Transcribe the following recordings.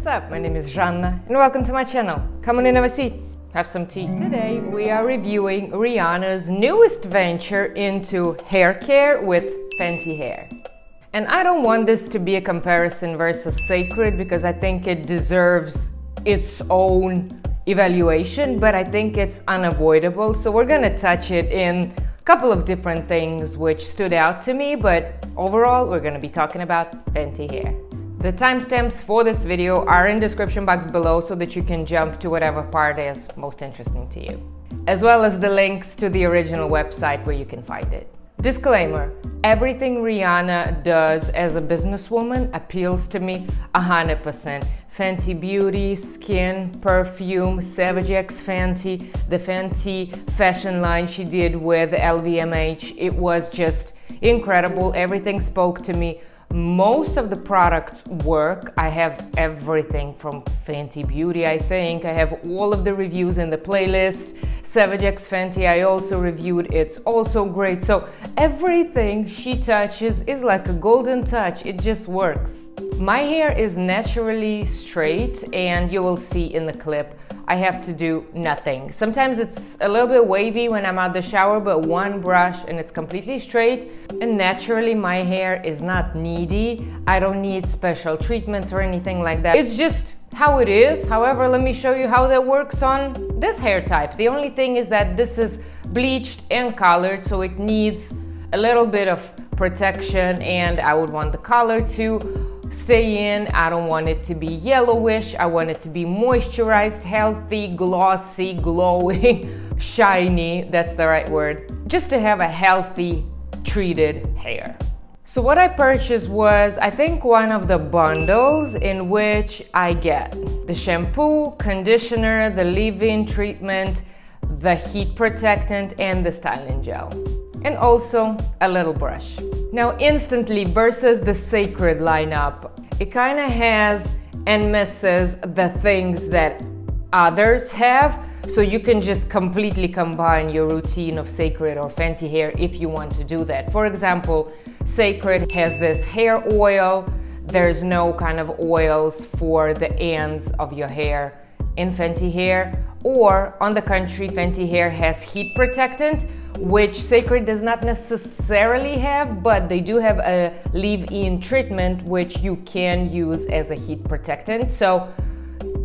up? My name is Rihanna and welcome to my channel. Come on in, have a seat, have some tea. Today we are reviewing Rihanna's newest venture into hair care with Fenty Hair. And I don't want this to be a comparison versus Cecred because I think it deserves its own evaluation, but I think it's unavoidable. So we're gonna touch it in a couple of different things which stood out to me, but overall we're gonna be talking about Fenty Hair. The timestamps for this video are in the description box below so that you can jump to whatever part is most interesting to you, as well as the links to the original website where you can find it. Disclaimer, everything Rihanna does as a businesswoman appeals to me 100%. Fenty Beauty, Skin, Perfume, Savage X Fenty, the Fenty fashion line she did with LVMH, it was just incredible. Everything spoke to me. Most of the products work. I have everything from Fenty Beauty, I think. I have all of the reviews in the playlist. Savage X Fenty I also reviewed, it's also great. So everything she touches is like a golden touch, it just works. My hair is naturally straight and you will see in the clip I have to do nothing. Sometimes it's a little bit wavy when I'm out the shower, but one brush and it's completely straight. And naturally my hair is not needy. I don't need special treatments or anything like that. It's just how it is. However, let me show you how that works on this hair type. The only thing is that this is bleached and colored, so it needs a little bit of protection, and I would want the color to stay in. I don't want it to be yellowish. I want it to be moisturized, healthy, glossy, glowing, shiny, that's the right word, just to have a healthy, treated hair. So what I purchased was, I think, one of the bundles in which I get the shampoo, conditioner, the leave-in treatment, the heat protectant, and the styling gel. And also a little brush. Now instantly versus the Cecred lineup, it kind of has and misses the things that others have, so you can just completely combine your routine of Cecred or Fenty Hair if you want to do that. For example, Cecred has this hair oil. There's no kind of oils for the ends of your hair in Fenty Hair. Or on the contrary, Fenty Hair has heat protectant, which Cecred does not necessarily have, but they do have a leave-in treatment which you can use as a heat protectant. So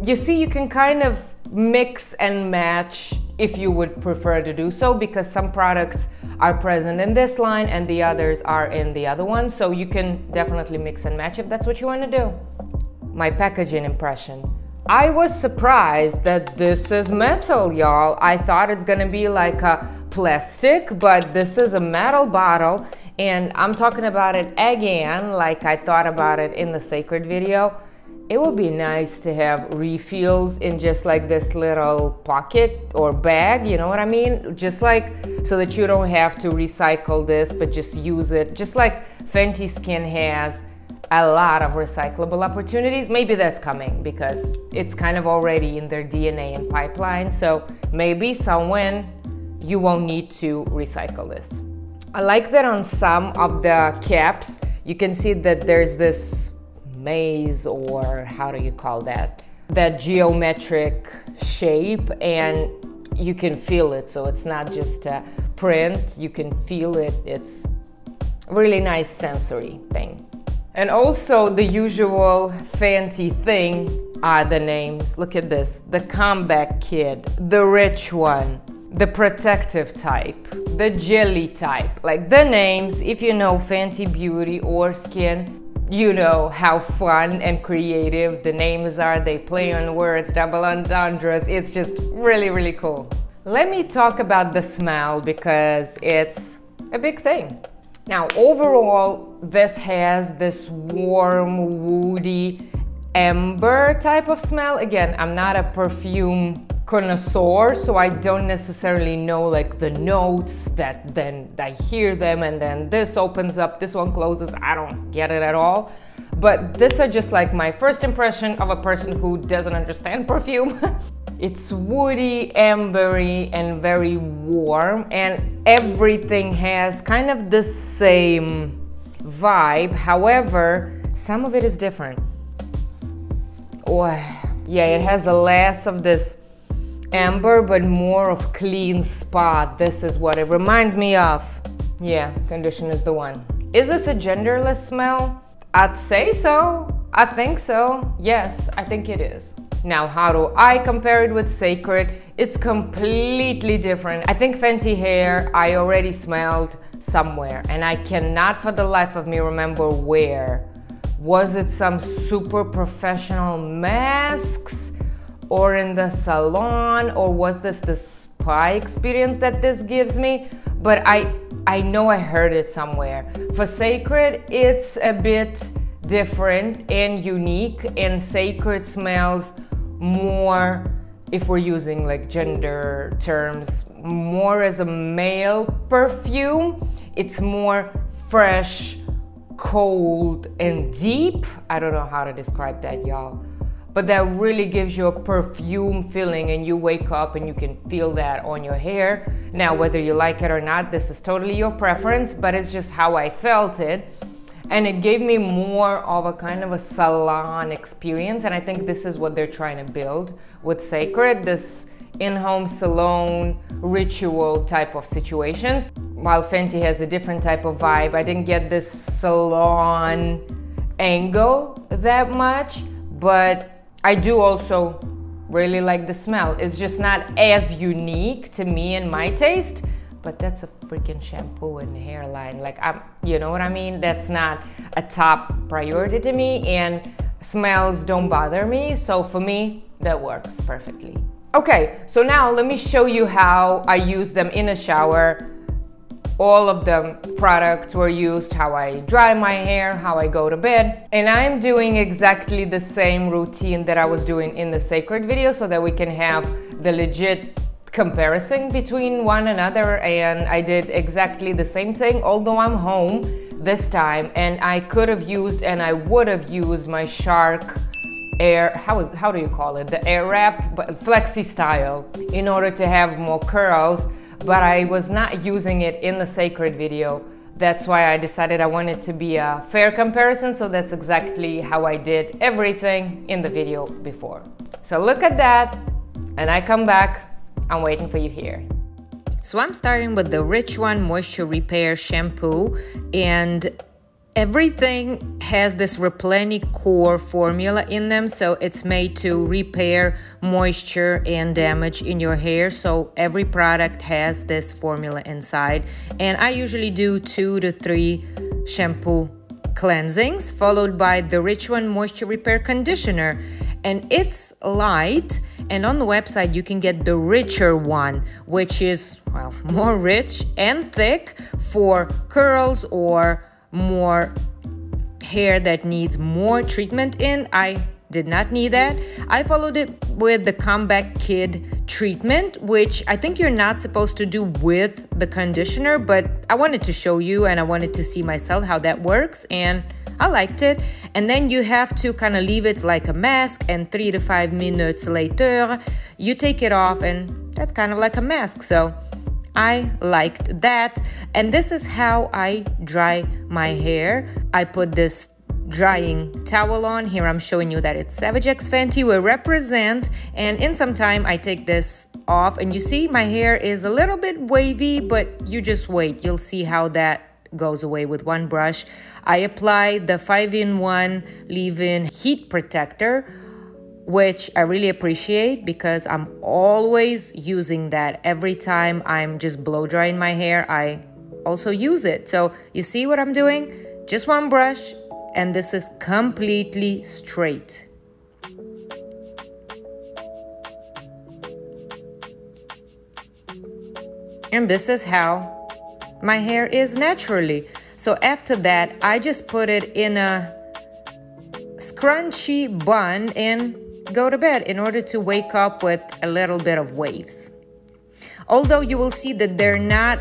you see, you can kind of mix and match if you would prefer to do so, because some products are present in this line and the others are in the other one. So you can definitely mix and match if that's what you want to do. My packaging impression. I was surprised that this is metal, y'all. I thought it's gonna be like a plastic, but this is a metal bottle, and I'm talking about it again like I thought about it in the Cecred video. It would be nice to have refills in just like this little pocket or bag, you know what I mean? Just like, so that you don't have to recycle this, but just use it. Just like Fenty Skin has a lot of recyclable opportunities. Maybe that's coming because it's kind of already in their DNA and pipeline. So maybe someone you won't need to recycle this. I like that on some of the caps, you can see that there's this maze, or how do you call that? That geometric shape, and you can feel it. So it's not just a print, you can feel it. It's a really nice sensory thing. And also the usual Fenty thing are the names. Look at this, the comeback kid, the rich one, the protective type, the jelly type. Like the names, if you know Fenty Beauty or Skin, you know how fun and creative the names are. They play on words, double entendres. It's just really, really cool. Let me talk about the smell because it's a big thing. Now, overall, this has this warm, woody, amber type of smell. Again, I'm not a perfume connoisseur, so I don't necessarily know like the notes that then I hear them and then this opens up, this one closes. I don't get it at all. But these are just like my first impression of a person who doesn't understand perfume. It's woody, ambery, and very warm, and everything has kind of the same vibe. However, some of it is different. Oh, yeah, it has less of this amber, but more of clean spot. This is what it reminds me of. Yeah, condition is the one. Is this a genderless smell? I'd say so. I think so. Yes, I think it is. Now, how do I compare it with Cecred? It's completely different. I think Fenty Hair I already smelled somewhere, and I cannot for the life of me remember where. Was it some super professional masks, or in the salon, or was this the spa experience that this gives me? But I know I heard it somewhere. For Cecred, it's a bit different and unique, and Cecred smells more, if we're using like gender terms, more as a male perfume. It's more fresh, cold, and deep. I don't know how to describe that, y'all. But that really gives you a perfume feeling, and you wake up and you can feel that on your hair. Now, whether you like it or not, this is totally your preference, but it's just how I felt it. And it gave me more of a kind of a salon experience, and I think this is what they're trying to build with Cecred, this in-home salon ritual type of situations. While Fenty has a different type of vibe, I didn't get this salon angle that much, but I do also really like the smell. It's just not as unique to me and my taste, but that's a freaking shampoo and hairline. Like, you know what I mean? That's not a top priority to me, and smells don't bother me. So for me, that works perfectly. Okay, so now let me show you how I use them in a shower. All of the products were used, how I dry my hair, how I go to bed. And I'm doing exactly the same routine that I was doing in the Cecred video, so that we can have the legit comparison between one another. And I did exactly the same thing, although I'm home this time, and I could have used, and I would have used my Shark Air, how do you call it? The Air Wrap, but flexi style, in order to have more curls, but I was not using it in the Cecred video. That's why I decided I wanted to be a fair comparison, so that's exactly how I did everything in the video before. So look at that, and I come back. I'm waiting for you here. So I'm starting with the Rich One Moisture Repair Shampoo, and everything has this Replenish Core formula in them, so it's made to repair moisture and damage in your hair. So every product has this formula inside, and I usually do 2 to 3 shampoo cleansings, followed by the Rich One Moisture Repair Conditioner. And it's light, and on the website you can get the richer one, which is, well, more rich and thick for curls or more hair that needs more treatment in. I did not need that. I followed it with the Comeback Kid treatment, which I think you're not supposed to do with the conditioner, but I wanted to show you, and I wanted to see myself how that works, and I liked it. And then you have to kind of leave it like a mask, and 3 to 5 minutes later you take it off, and that's kind of like a mask. So I liked that. And this is how I dry my hair. I put this drying towel on. Here I'm showing you that it's Savage X Fenty will represent, and in some time I take this off, and you see my hair is a little bit wavy, but you just wait, you'll see how that goes away with one brush. I apply the 5-in-1 leave-in heat protector, which I really appreciate because I'm always using that. Every time I'm just blow drying my hair, I also use it. So you see what I'm doing? Just one brush, and this is completely straight. And this is how my hair is naturally. So after that, I just put it in a scrunchy bun and go to bed in order to wake up with a little bit of waves. Although you will see that they're not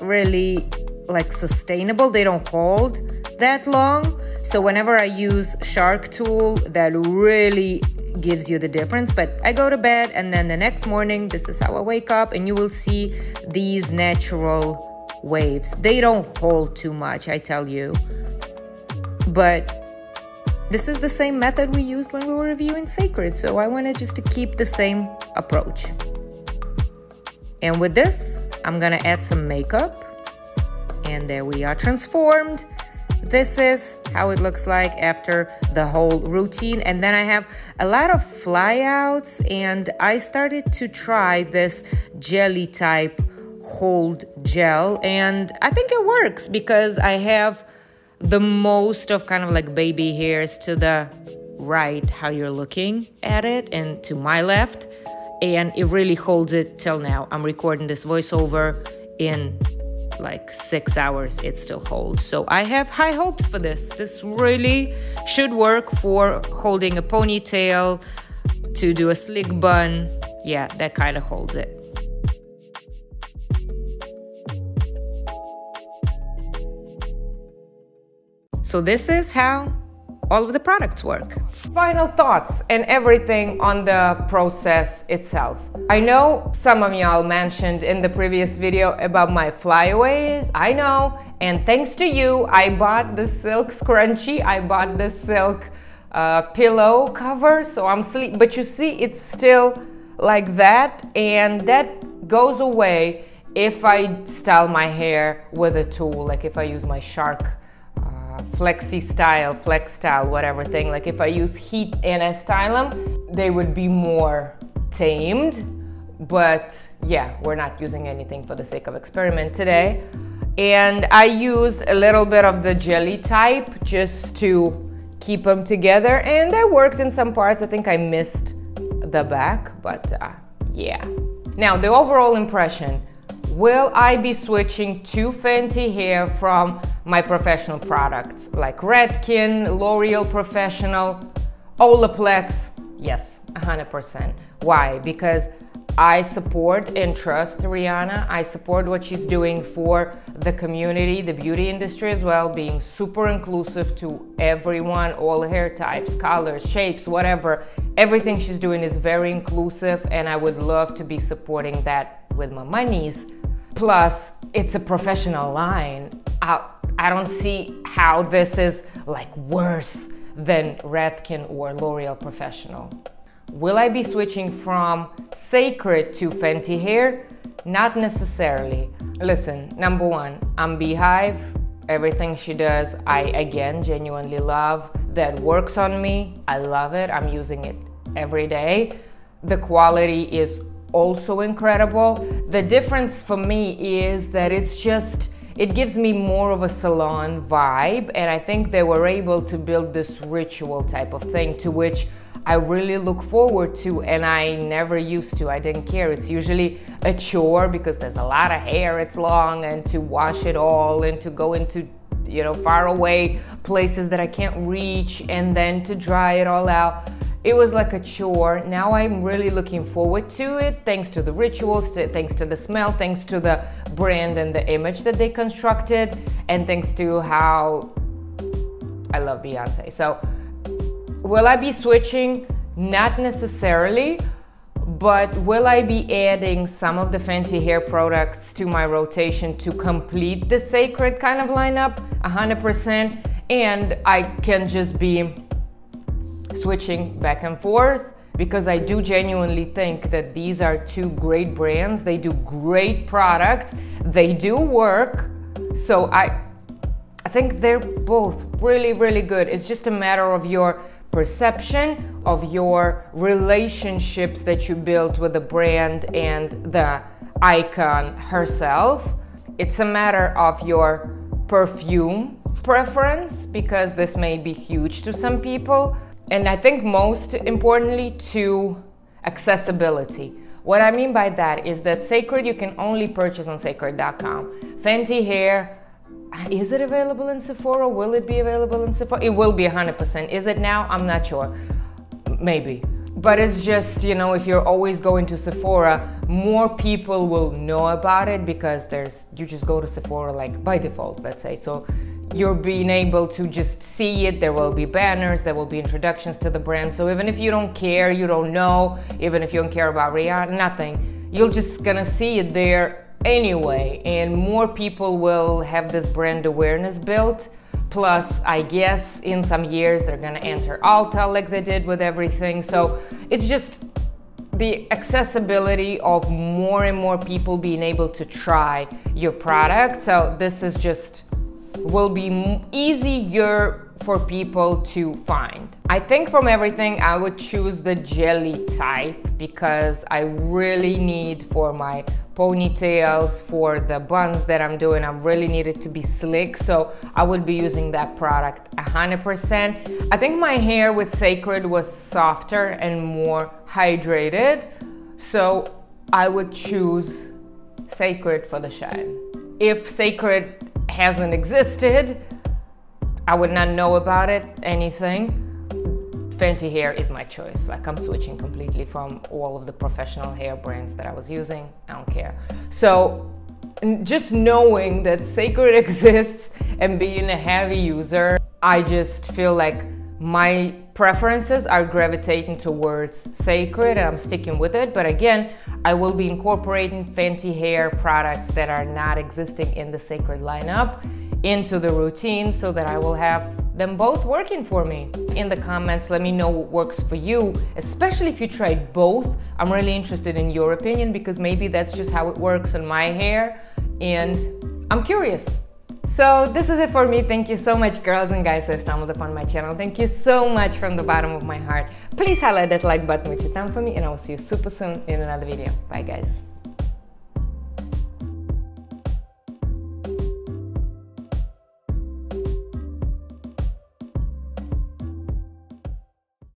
really like sustainable, they don't hold that long. So whenever I use Shark Tool, that really gives you the difference. But I go to bed, and then the next morning, this is how I wake up, and you will see these natural waves. They don't hold too much, I tell you, but this is the same method we used when we were reviewing Cecred, so I wanted just to keep the same approach. And with this, I'm gonna add some makeup. And there we are, transformed. This is how it looks like after the whole routine. And then I have a lot of flyouts, and I started to try this jelly type hold gel, and I think it works because I have the most of kind of like baby hairs to the right, how you're looking at it, and to my left, and it really holds it till now. I'm recording this voiceover in like 6 hours, it still holds. So I have high hopes for this. This really should work for holding a ponytail, to do a slick bun. Yeah, that kind of holds it. So this is how all of the products work. Final thoughts and everything on the process itself. I know some of y'all mentioned in the previous video about my flyaways. I know, and thanks to you, I bought the silk scrunchie, I bought the silk pillow cover, so I'm sleep. But you see, it's still like that, and that goes away if I style my hair with a tool, like if I use my Shark flex style, whatever thing. Like if I use heat and I style them, they would be more tamed. But yeah, we're not using anything for the sake of experiment today. And I used a little bit of the jelly type just to keep them together, and that worked in some parts. I think I missed the back, but yeah. Now the overall impression. Will I be switching to Fenty Hair from my professional products like Redken, L'Oreal Professional, Olaplex? Yes, 100%. Why? Because I support and trust Rihanna. I support what she's doing for the community, the beauty industry as well, being super inclusive to everyone, all hair types, colors, shapes, whatever. Everything she's doing is very inclusive, and I would love to be supporting that with my monies. Plus, it's a professional line. I don't see how this is like worse than Redken or L'Oreal Professional. Will I be switching from Cecred to Fenty Hair? Not necessarily. Listen, number one, I'm Beehive. Everything she does, I again genuinely love. That works on me. I love it. I'm using it every day. The quality is also incredible. The difference for me is that it gives me more of a salon vibe, and I think they were able to build this ritual type of thing to which I really look forward to, and I never used to. I didn't care. It's usually a chore because there's a lot of hair, it's long, and to wash it all and to go into, you know, far away places that I can't reach, and then to dry it all out. It was like a chore. Now I'm really looking forward to it, thanks to the rituals, thanks to the smell, thanks to the brand and the image that they constructed, and thanks to how I love Beyonce. So will I be switching? Not necessarily, but will I be adding some of the Fenty Hair products to my rotation to complete the Cecred kind of lineup? 100%. And I can just be switching back and forth, because I do genuinely think that these are two great brands. They do great products. They do work. So I think they're both really, really good. It's just a matter of your perception, of your relationships that you built with the brand and the icon herself. It's a matter of your perfume preference, because this may be huge to some people. And I think most importantly, to accessibility. What I mean by that is that Cecred you can only purchase on Cecred.com. Fenty Hair, is it available in Sephora? Will it be available in Sephora? It will be 100%. Is it now? I'm not sure. Maybe. But it's just, you know, if you're always going to Sephora, more people will know about it because you just go to Sephora like by default, let's say. So you're being able to just see it. There will be banners, there will be introductions to the brand. So even if you don't care, you don't know, even if you don't care about Rihanna, nothing, you're just gonna see it there anyway. And more people will have this brand awareness built. Plus, I guess in some years they're gonna enter Ulta like they did with everything. So it's just the accessibility of more and more people being able to try your product. So this is just will be easier for people to find. I think from everything I would choose the jelly type because I really need for my ponytails, for the buns that I'm doing, I really need it to be slick, so I would be using that product 100%. I think my hair with Cecred was softer and more hydrated, so I would choose Cecred for the shine. If Cecred hasn't existed, I would not know about it, anything. Fenty Hair is my choice. Like, I'm switching completely from all of the professional hair brands that I was using. I don't care. So just knowing that Cecred exists and being a heavy user, I just feel like my preferences are gravitating towards Cecred and I'm sticking with it. But again, I will be incorporating Fenty Hair products that are not existing in the Cecred lineup into the routine so that I will have them both working for me. In the comments, let me know what works for you, especially if you tried both. I'm really interested in your opinion because maybe that's just how it works on my hair and I'm curious. So this is it for me. Thank you so much, girls and guys, who stumbled upon my channel. Thank you so much from the bottom of my heart. Please highlight that like button with your thumb for me and I will see you super soon in another video. Bye guys.